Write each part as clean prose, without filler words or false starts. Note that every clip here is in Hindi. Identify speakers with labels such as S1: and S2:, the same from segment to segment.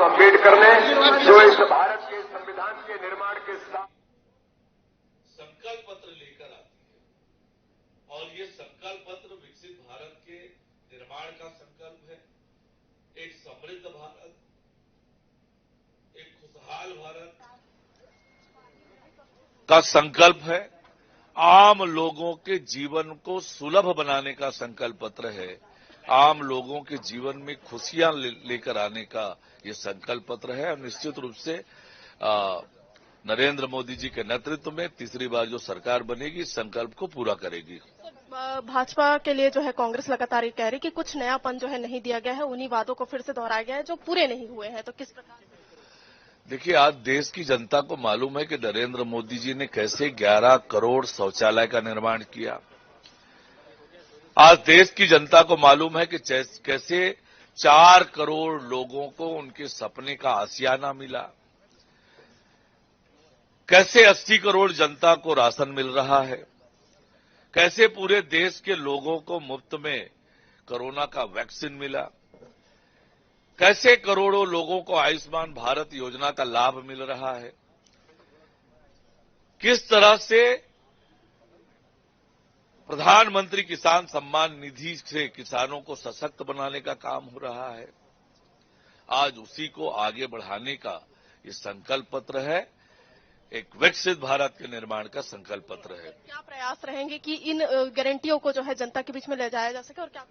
S1: अम्बेडकर ने जो इस भारत के संविधान के निर्माण के साथ
S2: संकल्प पत्र लेकर आती है और ये संकल्प पत्र विकसित भारत के निर्माण का संकल्प है। एक समृद्ध भारत, एक खुशहाल भारत का संकल्प है। आम लोगों के जीवन को सुलभ बनाने का संकल्प पत्र है। आम लोगों के जीवन में खुशियां लेकर आने का ये संकल्प पत्र है और निश्चित रूप से नरेंद्र मोदी जी के नेतृत्व में तीसरी बार जो सरकार बनेगी इस संकल्प को पूरा करेगी।
S3: भाजपा के लिए जो है कांग्रेस लगातार ये कह रही कि कुछ नयापन जो है नहीं दिया गया है, उन्हीं वादों को फिर से दोहराया गया है जो पूरे नहीं हुए हैं, तो किस प्रकार?
S2: देखिए, आज देश की जनता को मालूम है कि नरेंद्र मोदी जी ने कैसे 11 करोड़ शौचालय का निर्माण किया। आज देश की जनता को मालूम है कि कैसे 4 करोड़ लोगों को उनके सपने का आशियाना मिला, कैसे 80 करोड़ जनता को राशन मिल रहा है, कैसे पूरे देश के लोगों को मुफ्त में कोरोना का वैक्सीन मिला, कैसे करोड़ों लोगों को आयुष्मान भारत योजना का लाभ मिल रहा है, किस तरह से प्रधानमंत्री किसान सम्मान निधि से किसानों को सशक्त बनाने का काम हो रहा है। आज उसी को आगे बढ़ाने का ये संकल्प पत्र है, एक विकसित भारत के निर्माण का संकल्प पत्र है।
S3: क्या प्रयास रहेंगे कि इन गारंटियों को जो है जनता के बीच में ले जाया जा सके और क्या?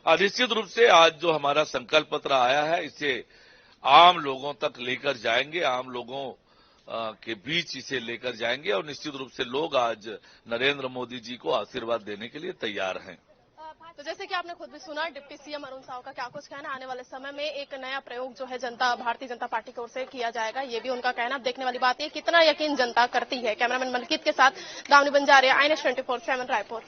S2: निश्चित रूप से आज जो हमारा संकल्प पत्र आया है इसे आम लोगों तक लेकर जाएंगे, आम लोगों के बीच इसे लेकर जाएंगे और निश्चित रूप से लोग आज नरेंद्र मोदी जी को आशीर्वाद देने के लिए तैयार हैं।
S3: तो जैसे कि आपने खुद भी सुना, डिप्टी सीएम अरुण साव का क्या कुछ कहना, आने वाले समय में एक नया प्रयोग जो है भारतीय जनता पार्टी की ओर से किया जाएगा, ये भी उनका कहना। अब देखने वाली बात है कितना यकीन जनता करती है। कैमरामैन मलकीत के साथ दावनी बंजारे, INS 24/7 रायपुर।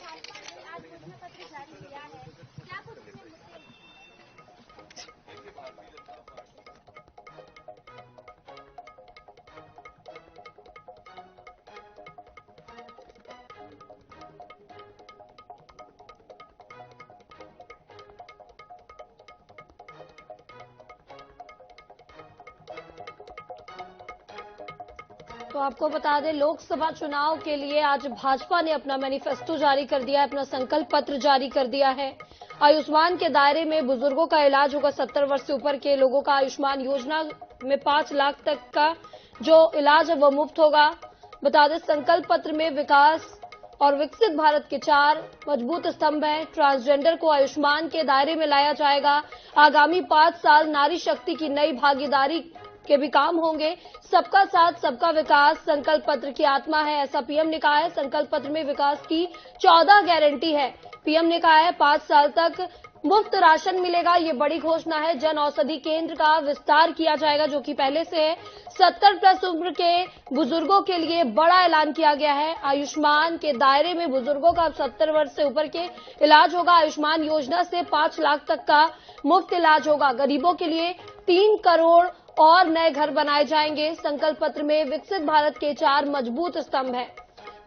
S4: तो आपको बता दें, लोकसभा चुनाव के लिए आज भाजपा ने अपना मैनिफेस्टो जारी कर दिया है, अपना संकल्प पत्र जारी कर दिया है। आयुष्मान के दायरे में बुजुर्गों का इलाज होगा। 70 वर्ष से ऊपर के लोगों का आयुष्मान योजना में 5 लाख तक का जो इलाज है वो मुफ्त होगा। बता दें, संकल्प पत्र में विकास और विकसित भारत के 4 मजबूत स्तंभ हैं। ट्रांसजेंडर को आयुष्मान के दायरे में लाया जाएगा। आगामी 5 साल नारी शक्ति की नई भागीदारी के भी काम होंगे। सबका साथ सबका विकास संकल्प पत्र की आत्मा है, ऐसा पीएम ने कहा है। संकल्प पत्र में विकास की 14 गारंटी है। पीएम ने कहा है 5 साल तक मुफ्त राशन मिलेगा, ये बड़ी घोषणा है। जन औषधि केंद्र का विस्तार किया जाएगा जो कि पहले से है। 70 प्लस उम्र के बुजुर्गों के लिए बड़ा ऐलान किया गया है। आयुष्मान के दायरे में बुजुर्गों का 70 वर्ष से ऊपर के इलाज होगा। आयुष्मान योजना से 5 लाख तक का मुफ्त इलाज होगा। गरीबों के लिए 3 करोड़ और नए घर बनाए जाएंगे। संकल्प पत्र में विकसित भारत के 4 मजबूत स्तंभ हैं।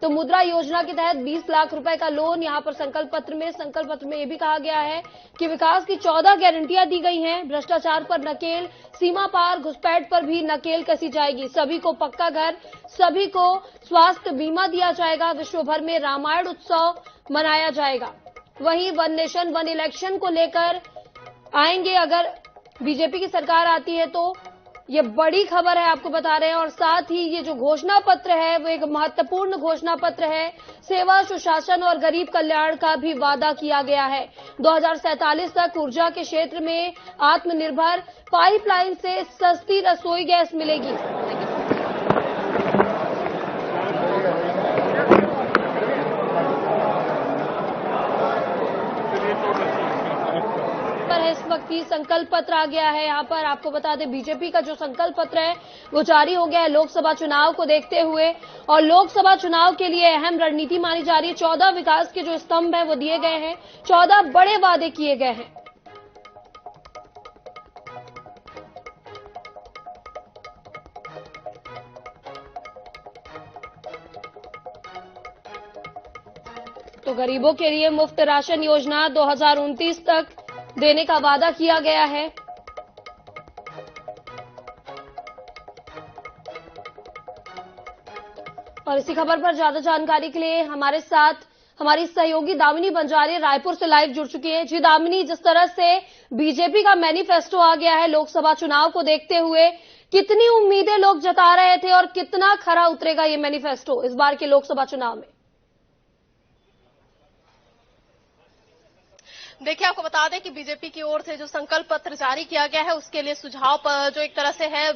S4: तो मुद्रा योजना के तहत 20 लाख रुपए का लोन यहां पर संकल्प पत्र में यह भी कहा गया है कि विकास की 14 गारंटियां दी गई हैं। भ्रष्टाचार पर नकेल, सीमा पार घुसपैठ पर भी नकेल कसी जाएगी। सभी को पक्का घर, सभी को स्वास्थ्य बीमा दिया जाएगा। विश्व भर में रामायण उत्सव मनाया जाएगा। वहीं वन नेशन वन इलेक्शन को लेकर आएंगे, अगर बीजेपी की सरकार आती है तो ये बड़ी खबर है, आपको बता रहे हैं। और साथ ही ये जो घोषणा पत्र है वो एक महत्वपूर्ण घोषणा पत्र है। सेवा, सुशासन और गरीब कल्याण का भी वादा किया गया है। 2047 तक ऊर्जा के क्षेत्र में आत्मनिर्भर, पाइपलाइन से सस्ती रसोई गैस मिलेगी। इस वक्त ही संकल्प पत्र आ गया है। यहाँ पर आपको बता दें, बीजेपी का जो संकल्प पत्र है वो जारी हो गया है लोकसभा चुनाव को देखते हुए। और लोकसभा चुनाव के लिए अहम रणनीति मानी जा रही है। 14 विकास के जो स्तंभ है वो दिए गए हैं। 14 बड़े वादे किए गए हैं। तो गरीबों के लिए मुफ्त राशन योजना 2029 तक देने का वादा किया गया है। और इसी खबर पर ज्यादा जानकारी के लिए हमारे साथ हमारी सहयोगी दामिनी बंजारे रायपुर से लाइव जुड़ चुकी है। जी दामिनी, जिस तरह से बीजेपी का मैनिफेस्टो आ गया है लोकसभा चुनाव को देखते हुए, कितनी उम्मीदें लोग जता रहे थे और कितना खरा उतरेगा ये मैनिफेस्टो इस बार के लोकसभा चुनाव में?
S3: देखिए, आपको बता दें कि बीजेपी की ओर से जो संकल्प पत्र जारी किया गया है उसके लिए सुझाव जो एक तरह से है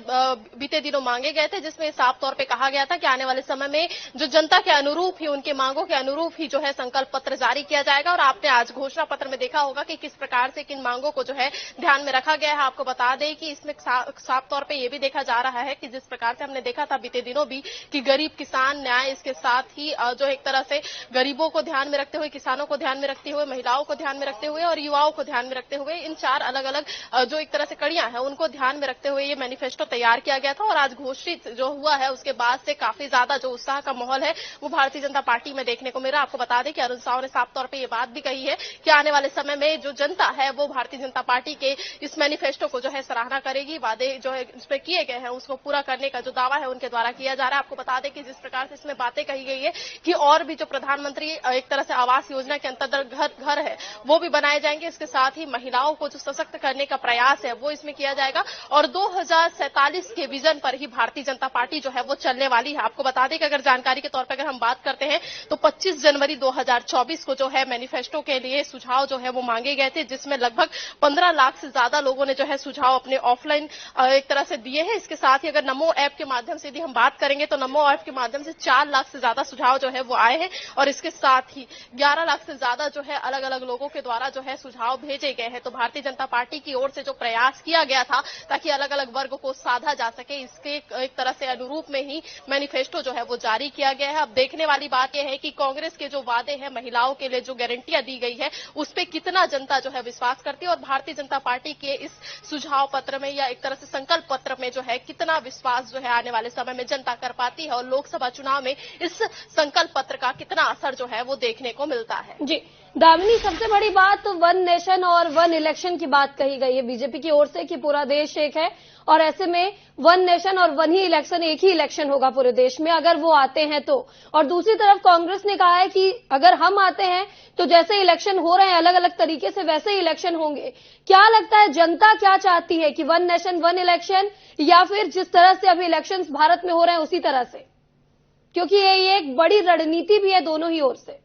S3: बीते दिनों मांगे गए थे, जिसमें साफ तौर पे कहा गया था कि आने वाले समय में जो जनता के अनुरूप ही, उनके मांगों के अनुरूप ही जो है संकल्प पत्र जारी किया जाएगा। और आपने आज घोषणा पत्र में देखा होगा कि किस प्रकार से किन मांगों को जो है ध्यान में रखा गया है। आपको बता दें कि इसमें साफ तौर पर यह भी देखा जा रहा है कि जिस प्रकार से हमने देखा था बीते दिनों भी कि गरीब किसान न्याय, इसके साथ ही जो एक तरह से गरीबों को ध्यान में रखते हुए, किसानों को ध्यान में रखते हुए, महिलाओं को ध्यान में रखते हुए और युवाओं को ध्यान में रखते हुए, इन 4 अलग अलग जो एक तरह से कड़ियां हैं उनको ध्यान में रखते हुए ये मैनिफेस्टो तैयार किया गया था। और आज घोषित जो हुआ है उसके बाद से काफी ज्यादा जो उत्साह का माहौल है वो भारतीय जनता पार्टी में देखने को मिला। आपको बता दें कि अरुण साव ने साफ तौर पर यह बात भी कही है कि आने वाले समय में जो जनता है वो भारतीय जनता पार्टी के इस मैनिफेस्टो को जो है सराहना करेगी। वादे जो है इसमें किए गए हैं उसको पूरा करने का जो दावा है उनके द्वारा किया जा रहा है। आपको बता दें कि जिस प्रकार से इसमें बातें कही गई है कि और भी जो प्रधानमंत्री एक तरह से आवास योजना के अंतर्गत घर है वो भी बनाए जाएंगे। इसके साथ ही महिलाओं को जो सशक्त करने का प्रयास है वो इसमें किया जाएगा। और 2047 के विजन पर ही भारतीय जनता पार्टी जो है वो चलने वाली है। आपको बता दें कि अगर जानकारी के तौर पर अगर हम बात करते हैं तो 25 जनवरी 2024 को जो है मैनिफेस्टो के लिए सुझाव जो है वो मांगे गए थे, जिसमें लगभग 15 लाख से ज्यादा लोगों ने जो है सुझाव अपने ऑफलाइन एक तरह से दिए हैं। इसके साथ ही अगर नमो ऐप के माध्यम से यदि हम बात करेंगे तो नमो ऐप के माध्यम से 4 लाख से ज्यादा सुझाव जो है वो आए हैं। और इसके साथ ही 11 लाख से ज्यादा जो है अलग अलग लोगों के द्वारा जो है सुझाव भेजे गए हैं। तो भारतीय जनता पार्टी की ओर से जो प्रयास किया गया था ताकि अलग अलग वर्ग को साधा जा सके, इसके एक तरह से अनुरूप में ही मैनिफेस्टो जो है वो जारी किया गया है। अब देखने वाली बात यह है कि कांग्रेस के जो वादे हैं, महिलाओं के लिए जो गारंटियां दी गई है उस पर कितना जनता जो है विश्वास करती है और भारतीय जनता पार्टी के इस सुझाव पत्र में या एक तरह से संकल्प पत्र में जो है कितना विश्वास जो है आने वाले समय में जनता कर पाती है और लोकसभा चुनाव में इस संकल्प पत्र का कितना असर जो है वो देखने को मिलता है।
S4: जी दामिनी, सबसे बड़ी बात वन नेशन और वन इलेक्शन की बात कही गई है बीजेपी की ओर से कि पूरा देश एक है और ऐसे में वन नेशन और वन ही इलेक्शन, एक ही इलेक्शन होगा पूरे देश में अगर वो आते हैं तो। और दूसरी तरफ कांग्रेस ने कहा है कि अगर हम आते हैं तो जैसे इलेक्शन हो रहे हैं अलग अलग तरीके से वैसे ही इलेक्शन होंगे। क्या लगता है जनता क्या चाहती है कि वन नेशन वन इलेक्शन या फिर जिस तरह से अभी इलेक्शन भारत में हो रहे हैं उसी तरह से? क्योंकि ये एक बड़ी रणनीति भी है दोनों ही ओर से।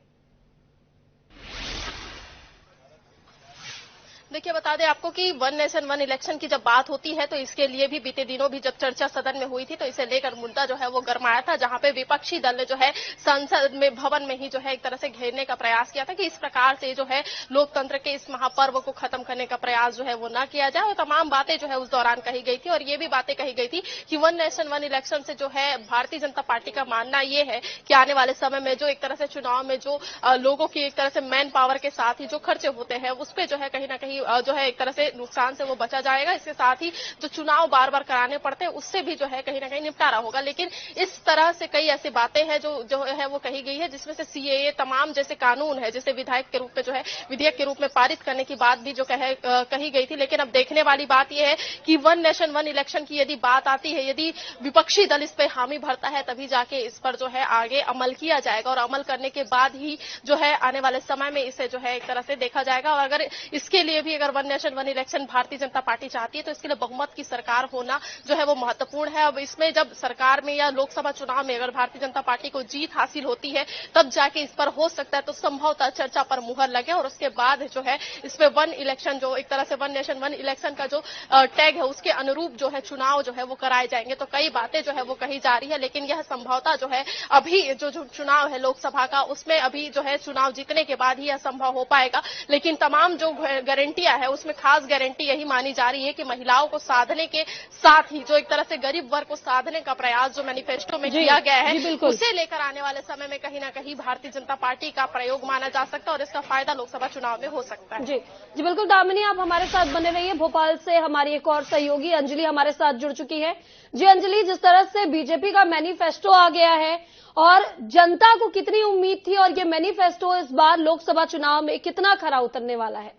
S3: देखिए, बता दें आपको कि वन नेशन वन इलेक्शन की जब बात होती है तो इसके लिए भी बीते दिनों भी जब चर्चा सदन में हुई थी तो इसे लेकर मुद्दा जो है वो गरमाया था, जहां पे विपक्षी दल ने जो है संसद में भवन में ही जो है एक तरह से घेरने का प्रयास किया था कि इस प्रकार से जो है लोकतंत्र के इस महापर्व को खत्म करने का प्रयास जो है वो न किया जाए। और तमाम बातें जो है उस दौरान कही गई थी और ये भी बातें कही गई थी कि वन नेशन वन इलेक्शन से जो है भारतीय जनता पार्टी का मानना ये है कि आने वाले समय में जो एक तरह से चुनाव में जो लोगों की एक तरह से मैन पावर के साथ ही जो खर्चे होते हैं उस पर जो है कहीं ना कहीं जो है एक तरह से नुकसान से वो बचा जाएगा। इसके साथ ही जो चुनाव बार बार कराने पड़ते हैं उससे भी जो है कहीं ना कहीं निपटारा होगा। लेकिन इस तरह से कई ऐसी बातें हैं जो है वो कही गई है, जिसमें से सीएए तमाम जैसे कानून है जिसे विधायक के रूप में जो है विधेयक के रूप में पारित करने की बात भी जो कही गई थी। लेकिन अब देखने वाली बात यह है कि वन नेशन वन इलेक्शन की यदि बात आती है, यदि विपक्षी दल इस पर हामी भरता है तभी जाके इस पर जो है आगे अमल किया जाएगा और अमल करने के बाद ही जो है आने वाले समय में इसे जो है एक तरह से देखा जाएगा। और अगर इसके लिए भी अगर one nation one election Bharatiya Janata party चाहती है तो इसके लिए बहुमत की सरकार होना जो है वो महत्वपूर्ण है। अब इसमें जब सरकार में या लोकसभा चुनाव में अगर भारतीय जनता पार्टी को जीत हासिल होती है तब जाके इस पर हो सकता है तो संभवतः चर्चा पर मुहर लगे और उसके बाद जो है इसमें वन इलेक्शन जो एक तरह से वन नेशन वन इलेक्शन का जो टैग है उसके अनुरूप जो है चुनाव जो है वो कराए जाएंगे। तो कई बातें जो है वो कही जा रही है, लेकिन यह संभवतः जो है अभी जो चुनाव है लोकसभा का उसमें अभी जो है चुनाव जीतने के बाद ही यह संभव हो पाएगा। लेकिन तमाम जो गारंटियां है उसमें खास गारंटी यही मानी जा रही है कि महिलाओं को साधने के साथ ही जो एक तरह से गरीब वर्ग को साधने का प्रयास जो मैनिफेस्टो में किया गया है उसे लेकर आने वाले समय में कहीं ना कहीं भारतीय जनता पार्टी का प्रयोग माना जा सकता है और इसका फायदा लोकसभा चुनाव में हो सकता है।
S4: जी बिल्कुल दामिनी, आप हमारे साथ बने रहिए। भोपाल से हमारी एक और सहयोगी अंजलि हमारे साथ जुड़ चुकी है। जी अंजलि, जिस तरह से बीजेपी का मैनिफेस्टो आ गया है और जनता को कितनी उम्मीद थी और ये मैनिफेस्टो इस बार लोकसभा चुनाव में कितना खरा उतरने वाला है?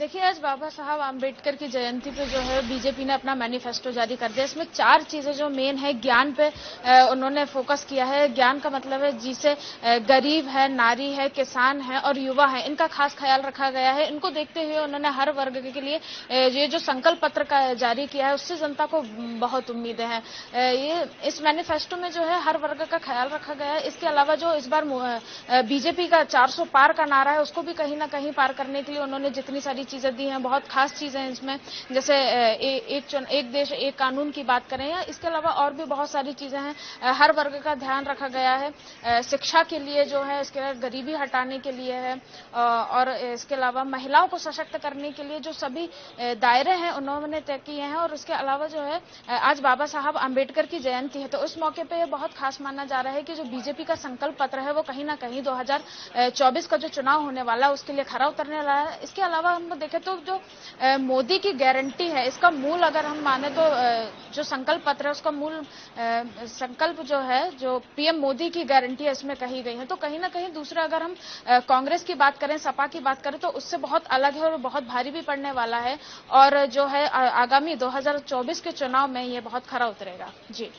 S5: देखिए, आज बाबा साहब आम्बेडकर की जयंती पे जो है बीजेपी ने अपना मैनिफेस्टो जारी कर दिया। इसमें 4 चीजें जो मेन है, ज्ञान पे उन्होंने फोकस किया है। ज्ञान का मतलब है जिसे गरीब है, नारी है, किसान है और युवा है, इनका खास ख्याल रखा गया है। इनको देखते हुए उन्होंने हर वर्ग के लिए ये जो संकल्प पत्र का जारी किया है, उससे जनता को बहुत उम्मीदें हैं। ये इस मैनिफेस्टो में जो है हर वर्ग का ख्याल रखा गया है। इसके अलावा जो इस बार बीजेपी का 400 पार का नारा है, उसको भी कहीं ना कहीं पार करने के लिए उन्होंने जितनी सारी चीजें दी हैं, बहुत खास चीजें हैं इसमें। जैसे एक देश एक कानून की बात करें, या इसके अलावा और भी बहुत सारी चीजें हैं। हर वर्ग का ध्यान रखा गया है। शिक्षा के लिए जो है, इसके अलावा गरीबी हटाने के लिए है, और इसके अलावा महिलाओं को सशक्त करने के लिए जो सभी दायरे हैं उन्होंने तय किए हैं। और उसके अलावा जो है आज बाबा साहब आम्बेडकर की जयंती है, तो उस मौके पर बहुत खास माना जा रहा है कि जो बीजेपी का संकल्प पत्र है वो कहीं ना कहीं 2024 का जो चुनाव होने वाला है उसके लिए खरा उतरने वाला है। इसके अलावा हम देखें तो जो मोदी की गारंटी है, इसका मूल अगर हम माने तो जो संकल्प पत्र है उसका मूल संकल्प जो है, जो पीएम मोदी की गारंटी है इसमें कही गई है। तो कहीं ना कहीं दूसरा अगर हम कांग्रेस की बात करें, सपा की बात करें, तो उससे बहुत अलग है और बहुत भारी भी पड़ने वाला है। और जो है आगामी 2024 के चुनाव में ये बहुत खरा उतरेगा।
S4: जी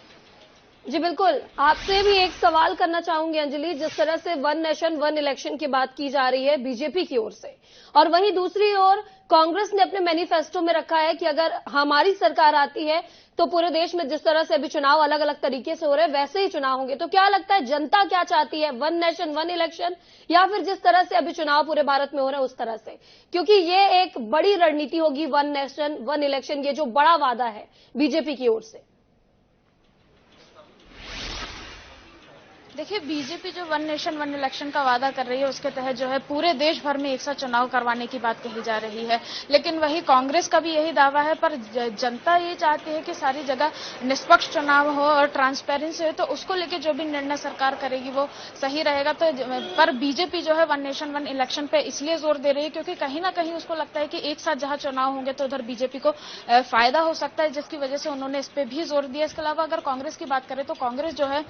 S4: बिल्कुल, आपसे भी एक सवाल करना चाहूंगी अंजलि। जिस तरह से वन नेशन वन इलेक्शन की बात की जा रही है बीजेपी की ओर से, और वहीं दूसरी ओर कांग्रेस ने अपने मैनिफेस्टो में रखा है कि अगर हमारी सरकार आती है तो पूरे देश में जिस तरह से अभी चुनाव अलग अलग तरीके से हो रहे हैं वैसे ही चुनाव होंगे। तो क्या लगता है जनता क्या चाहती है, वन नेशन वन इलेक्शन, या फिर जिस तरह से अभी चुनाव पूरे भारत में हो रहे हैं उस तरह से? क्योंकि ये एक बड़ी रणनीति होगी वन नेशन वन इलेक्शन, ये जो बड़ा वादा है बीजेपी की ओर से।
S5: देखिए, बीजेपी जो वन नेशन वन इलेक्शन का वादा कर रही है उसके तहत जो है पूरे देश भर में एक साथ चुनाव करवाने की बात कही जा रही है। लेकिन वही कांग्रेस का भी यही दावा है, पर जनता ये चाहती है कि सारी जगह निष्पक्ष चुनाव हो और ट्रांसपेरेंसी हो, तो उसको लेके जो भी निर्णय सरकार करेगी वो सही रहेगा। तो पर बीजेपी जो है वन नेशन वन इलेक्शन पे इसलिए जोर दे रही है क्योंकि कहीं ना कहीं उसको लगता है कि एक साथ जहां चुनाव होंगे तो उधर बीजेपी को फायदा हो सकता है, जिसकी वजह से उन्होंने इस पे भी जोर दिया। इसके अलावा अगर कांग्रेस की बात करें तो कांग्रेस जो है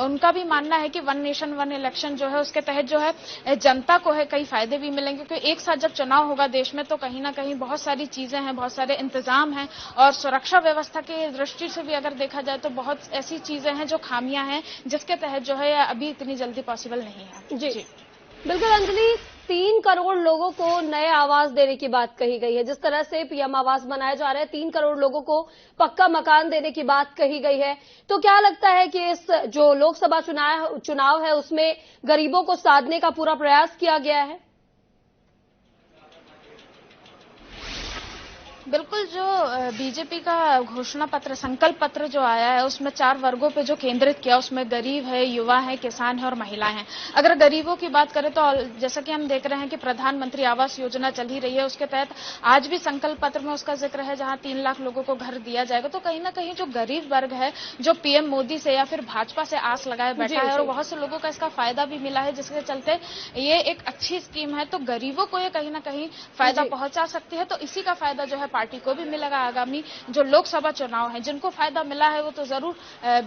S5: उनका भी मानना है कि वन नेशन वन इलेक्शन जो है उसके तहत जो है जनता को है कई फायदे भी मिलेंगे, क्योंकि एक साथ जब चुनाव होगा देश में तो कहीं ना कहीं बहुत सारी चीजें हैं, बहुत सारे इंतजाम हैं, और सुरक्षा व्यवस्था की दृष्टि से भी अगर देखा जाए तो बहुत ऐसी चीजें हैं जो खामियां हैं जिसके तहत जो है अभी इतनी जल्दी पॉसिबल नहीं है। जी
S4: बिल्कुल अंजलि, 3 करोड़ लोगों को नए आवास देने की बात कही गई है। जिस तरह से पीएम आवास बनाए जा रहे हैं, 3 करोड़ लोगों को पक्का मकान देने की बात कही गई है। तो क्या लगता है कि इस जो लोकसभा चुनाव है उसमें गरीबों को साधने का पूरा प्रयास किया गया है?
S5: बिल्कुल, जो बीजेपी का घोषणा पत्र संकल्प पत्र जो आया है उसमें 4 वर्गों पे जो केंद्रित किया, उसमें गरीब है, युवा है, किसान है और महिलाएं हैं। अगर गरीबों की बात करें तो जैसा कि हम देख रहे हैं कि प्रधानमंत्री आवास योजना चल ही रही है, उसके तहत आज भी संकल्प पत्र में उसका जिक्र है जहां 3 लाख लोगों को घर दिया जाएगा। तो कहीं ना कहीं जो गरीब वर्ग है, जो पीएम मोदी से या फिर भाजपा से आस लगाए बैठा है, और बहुत से लोगों का इसका फायदा भी मिला है, जिसके चलते ये एक अच्छी स्कीम है, तो गरीबों को ये कहीं ना कहीं फायदा पहुंचा सकती है। तो इसी का फायदा जो है पार्टी को भी मिलेगा। आगामी जो लोकसभा चुनाव है, जिनको फायदा मिला है वो तो जरूर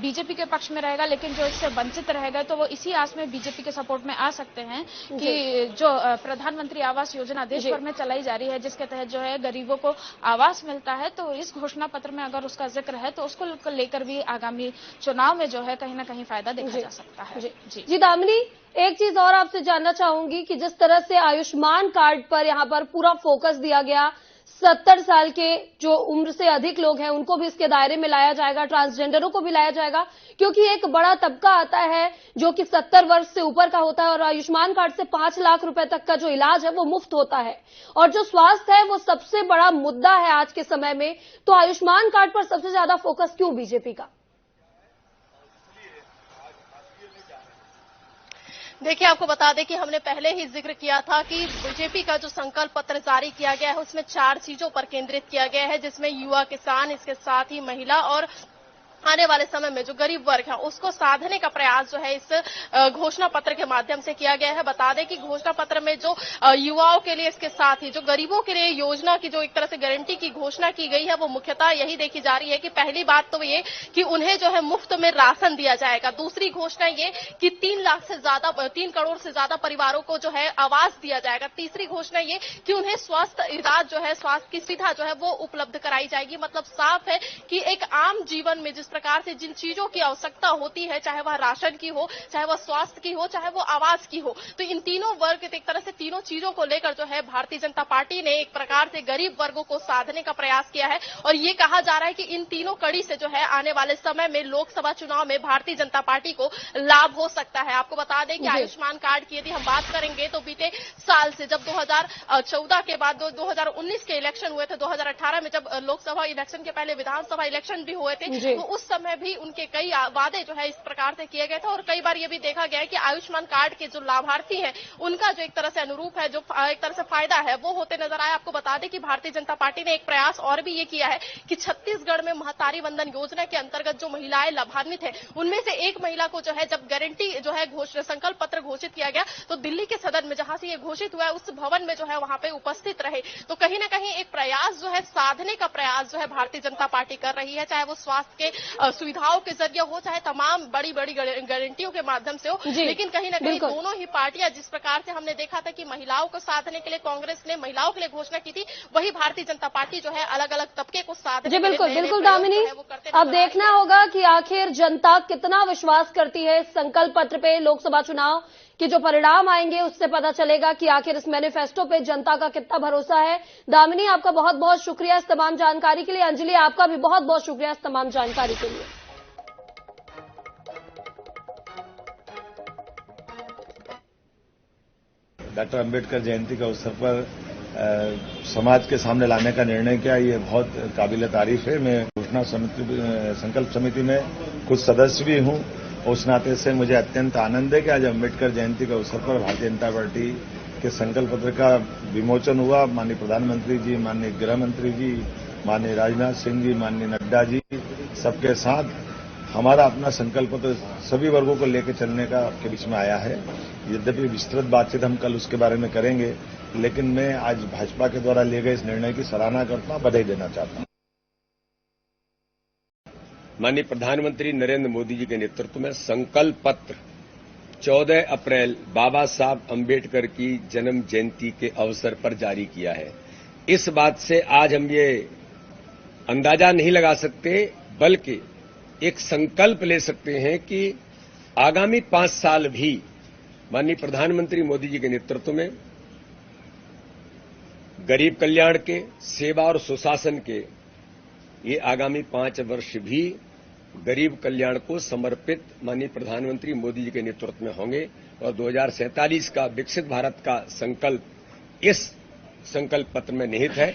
S5: बीजेपी के पक्ष में रहेगा, लेकिन जो इससे वंचित रहेगा तो वो इसी आस में बीजेपी के सपोर्ट में आ सकते हैं कि जो प्रधानमंत्री आवास योजना देश भर में चलाई जा रही है, जिसके तहत जो है गरीबों को आवास मिलता है, तो इस घोषणा पत्र में अगर उसका जिक्र है तो उसको लेकर भी आगामी चुनाव में जो है कहीं ना कहीं फायदा देखा जा सकता है।
S4: जी दामिनी, एक चीज और आपसे जानना चाहूंगी कि जिस तरह से आयुष्मान कार्ड पर यहाँ पर पूरा फोकस दिया गया, 70 साल के जो उम्र से अधिक लोग हैं उनको भी इसके दायरे में लाया जाएगा, ट्रांसजेंडरों को भी लाया जाएगा, क्योंकि एक बड़ा तबका आता है जो कि 70 वर्ष से ऊपर का होता है, और आयुष्मान कार्ड से 5 लाख रुपए तक का जो इलाज है वो मुफ्त होता है, और जो स्वास्थ्य है वो सबसे बड़ा मुद्दा है आज के समय में। तो आयुष्मान कार्ड पर सबसे ज्यादा फोकस क्यों बीजेपी का?
S3: देखिए, आपको बता दें कि हमने पहले ही जिक्र किया था कि बीजेपी का जो संकल्प पत्र जारी किया गया है उसमें 4 चीजों पर केंद्रित किया गया है, जिसमें युवा, किसान, इसके साथ ही महिला और आने वाले समय में जो गरीब वर्ग है उसको साधने का प्रयास जो है इस घोषणा पत्र के माध्यम से किया गया है। बता दें कि घोषणा पत्र में जो युवाओं के लिए, इसके साथ ही जो गरीबों के लिए योजना की जो एक तरह से गारंटी की घोषणा की गई है, वो मुख्यतः यही देखी जा रही है कि पहली बात तो ये कि उन्हें जो है मुफ्त में राशन दिया जाएगा। दूसरी घोषणा ये कि 3 करोड़ से ज्यादा परिवारों को जो है आवास दिया जाएगा। तीसरी घोषणा ये कि उन्हें स्वास्थ्य इलाज जो है, स्वास्थ्य की सुविधा जो है वो उपलब्ध कराई जाएगी। मतलब साफ है कि एक आम जीवन में जिस प्रकार से जिन चीजों की आवश्यकता होती है, चाहे वह राशन की हो, चाहे वह स्वास्थ्य की हो, चाहे वो आवास की हो, तो इन तीनों वर्ग, एक तरह से तीनों चीजों को लेकर जो है भारतीय जनता पार्टी ने एक प्रकार से गरीब वर्गों को साधने का प्रयास किया है। और ये कहा जा रहा है कि इन तीनों कड़ी से जो है आने वाले समय में लोकसभा चुनाव में भारतीय जनता पार्टी को लाभ हो सकता है। आपको बता दें कि आयुष्मान कार्ड की यदि हम बात करेंगे तो बीते साल से, जब 2014 के बाद 2019 के इलेक्शन हुए थे, 2018 में जब लोकसभा इलेक्शन के पहले विधानसभा इलेक्शन भी हुए थे, तो उस समय भी उनके कई वादे जो है इस प्रकार से किए गए थे। और कई बार ये भी देखा गया है कि आयुष्मान कार्ड के जो लाभार्थी हैं उनका जो एक तरह से अनुरूप है, जो एक तरह से फायदा है, वो होते नजर आए। आपको बता दें कि भारतीय जनता पार्टी ने एक प्रयास और भी ये किया है कि छत्तीसगढ़ में महतारी वंदन योजना के अंतर्गत जो महिलाएं लाभान्वित है, उनमें से एक महिला को जो है जब गारंटी जो है संकल्प पत्र घोषित किया गया, तो दिल्ली के सदन में जहां से ये घोषित हुआ है उस भवन में जो है वहां पे उपस्थित रहे। तो कहीं ना कहीं एक प्रयास जो है साधने का प्रयास जो है भारतीय जनता पार्टी कर रही है, चाहे वो स्वास्थ्य के सुविधाओं के जरिए हो, चाहे तमाम बड़ी बड़ी गारंटियों के माध्यम से हो। लेकिन कहीं ना कहीं दोनों ही पार्टियां, जिस प्रकार से हमने देखा था कि महिलाओं को साधने के लिए कांग्रेस ने महिलाओं के लिए घोषणा की थी, वही भारतीय जनता पार्टी जो है अलग अलग तबके को साधने के लिए
S4: बिल्कुल दामिनी, अब देखना होगा कि आखिर जनता कितना विश्वास करती है इस संकल्प पत्र पे। लोकसभा चुनाव कि जो परिणाम आएंगे उससे पता चलेगा कि आखिर इस मैनिफेस्टो पे जनता का कितना भरोसा है। दामिनी, आपका बहुत बहुत शुक्रिया इस तमाम जानकारी के लिए। अंजलि, आपका भी बहुत बहुत शुक्रिया इस तमाम जानकारी के लिए।
S6: डॉक्टर अंबेडकर जयंती के अवसर पर समाज के सामने लाने का निर्णय किया, ये बहुत काबिल तारीफ है। मैं घोषणा समिति, संकल्प समिति में कुछ सदस्य भी हूं। उस नाते से मुझे अत्यंत आनंद है कि आज अंबेडकर जयंती के अवसर पर भारतीय जनता पार्टी के संकल्प पत्र का विमोचन हुआ। माननीय प्रधानमंत्री जी, माननीय गृह मंत्री जी, माननीय राजनाथ सिंह जी, माननीय नड्डा जी, सबके साथ हमारा अपना संकल्प पत्र सभी वर्गों को लेकर चलने का के बीच में आया है। यद्यपि विस्तृत बातचीत हम कल उसके बारे में करेंगे, लेकिन मैं आज भाजपा के द्वारा लिए गए इस निर्णय की सराहना करता हूं, बधाई देना चाहता हूं।
S7: माननीय प्रधानमंत्री नरेंद्र मोदी जी के नेतृत्व में संकल्प पत्र 14 अप्रैल बाबा साहब अंबेडकर की जन्म जयंती के अवसर पर जारी किया है। इस बात से आज हम ये अंदाजा नहीं लगा सकते, बल्कि एक संकल्प ले सकते हैं कि आगामी 5 साल भी माननीय प्रधानमंत्री मोदी जी के नेतृत्व में गरीब कल्याण के, सेवा और सुशासन के ये आगामी 5 वर्ष भी गरीब कल्याण को समर्पित माननीय प्रधानमंत्री मोदी जी के नेतृत्व में होंगे। और 2047 का विकसित भारत का संकल्प इस संकल्प पत्र में निहित है।